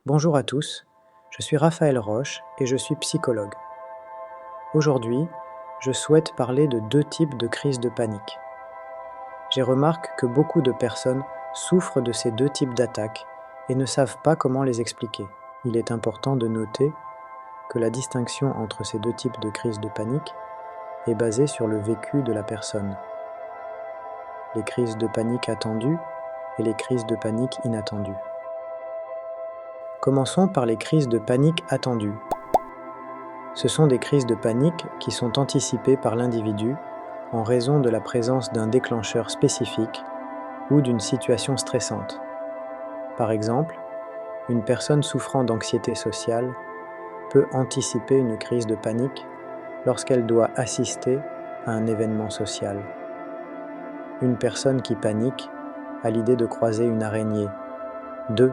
Bonjour à tous, je suis Raphaël Roche et je suis psychologue. Aujourd'hui, je souhaite parler de deux types de crises de panique. J'ai remarqué que beaucoup de personnes souffrent de ces deux types d'attaques et ne savent pas comment les expliquer. Il est important de noter que la distinction entre ces deux types de crises de panique est basée sur le vécu de la personne. Les crises de panique attendues et les crises de panique inattendues. Commençons par les crises de panique attendues. Ce sont des crises de panique qui sont anticipées par l'individu en raison de la présence d'un déclencheur spécifique ou d'une situation stressante. Par exemple, une personne souffrant d'anxiété sociale peut anticiper une crise de panique lorsqu'elle doit assister à un événement social. Une personne qui panique a l'idée de croiser une araignée. 2.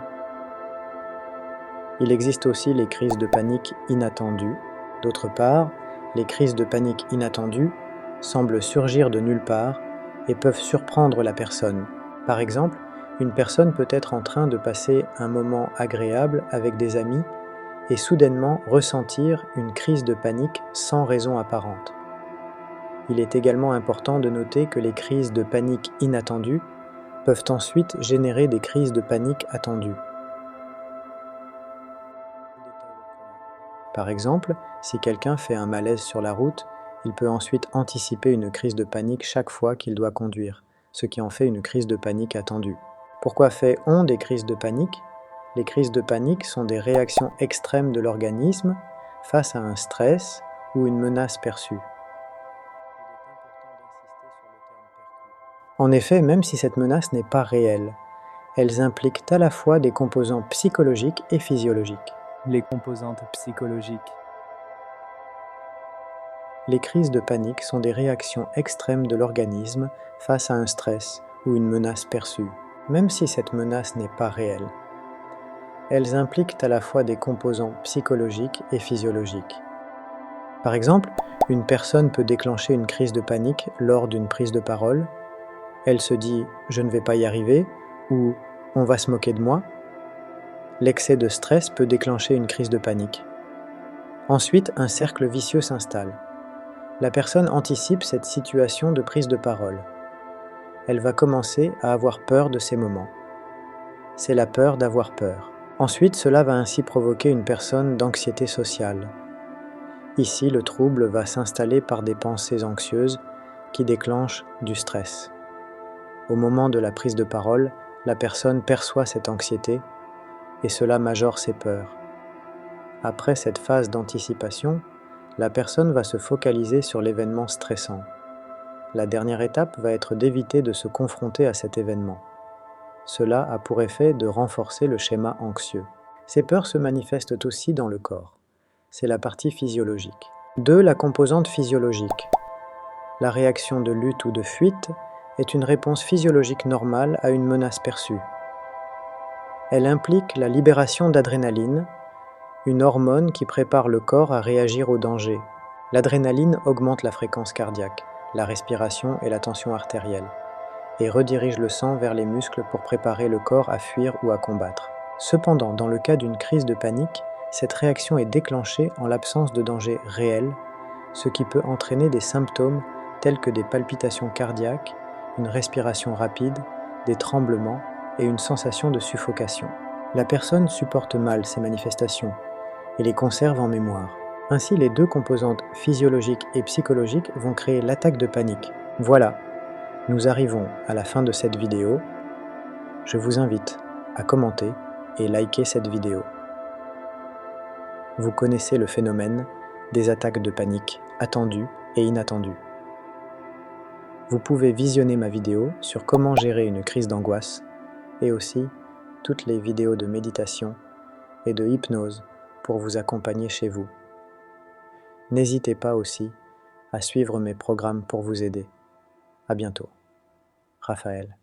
Il existe aussi les crises de panique inattendues. D'autre part, les crises de panique inattendues semblent surgir de nulle part et peuvent surprendre la personne. Par exemple, une personne peut être en train de passer un moment agréable avec des amis et soudainement ressentir une crise de panique sans raison apparente. Il est également important de noter que les crises de panique inattendues peuvent ensuite générer des crises de panique attendues. Par exemple, si quelqu'un fait un malaise sur la route, il peut ensuite anticiper une crise de panique chaque fois qu'il doit conduire, ce qui en fait une crise de panique attendue. Pourquoi fait-on des crises de panique ? Les crises de panique sont des réactions extrêmes de l'organisme face à un stress ou une menace perçue. En effet, même si cette menace n'est pas réelle, elles impliquent à la fois des composants psychologiques et physiologiques. Les composantes psychologiques. Les crises de panique sont des réactions extrêmes de l'organisme face à un stress ou une menace perçue, même si cette menace n'est pas réelle. Elles impliquent à la fois des composants psychologiques et physiologiques. Par exemple, une personne peut déclencher une crise de panique lors d'une prise de parole. Elle se dit « je ne vais pas y arriver » ou « on va se moquer de moi ». L'excès de stress peut déclencher une crise de panique. Ensuite, un cercle vicieux s'installe. La personne anticipe cette situation de prise de parole. Elle va commencer à avoir peur de ces moments. C'est la peur d'avoir peur. Ensuite, cela va ainsi provoquer une personne d'anxiété sociale. Ici, le trouble va s'installer par des pensées anxieuses qui déclenchent du stress. Au moment de la prise de parole, la personne perçoit cette anxiété et cela majore ses peurs. Après cette phase d'anticipation, la personne va se focaliser sur l'événement stressant. La dernière étape va être d'éviter de se confronter à cet événement. Cela a pour effet de renforcer le schéma anxieux. Ces peurs se manifestent aussi dans le corps. C'est la partie physiologique. 2. La composante physiologique. La réaction de lutte ou de fuite est une réponse physiologique normale à une menace perçue. Elle implique la libération d'adrénaline, une hormone qui prépare le corps à réagir au danger. L'adrénaline augmente la fréquence cardiaque, la respiration et la tension artérielle, et redirige le sang vers les muscles pour préparer le corps à fuir ou à combattre. Cependant, dans le cas d'une crise de panique, cette réaction est déclenchée en l'absence de danger réel, ce qui peut entraîner des symptômes tels que des palpitations cardiaques, une respiration rapide, des tremblements et une sensation de suffocation. La personne supporte mal ces manifestations et les conserve en mémoire. Ainsi, les deux composantes physiologiques et psychologiques vont créer l'attaque de panique. Voilà, nous arrivons à la fin de cette vidéo. Je vous invite à commenter et liker cette vidéo. Vous connaissez le phénomène des attaques de panique attendues et inattendues. Vous pouvez visionner ma vidéo sur comment gérer une crise d'angoisse et aussi toutes les vidéos de méditation et de hypnose pour vous accompagner chez vous. N'hésitez pas aussi à suivre mes programmes pour vous aider. À bientôt. Raphaël.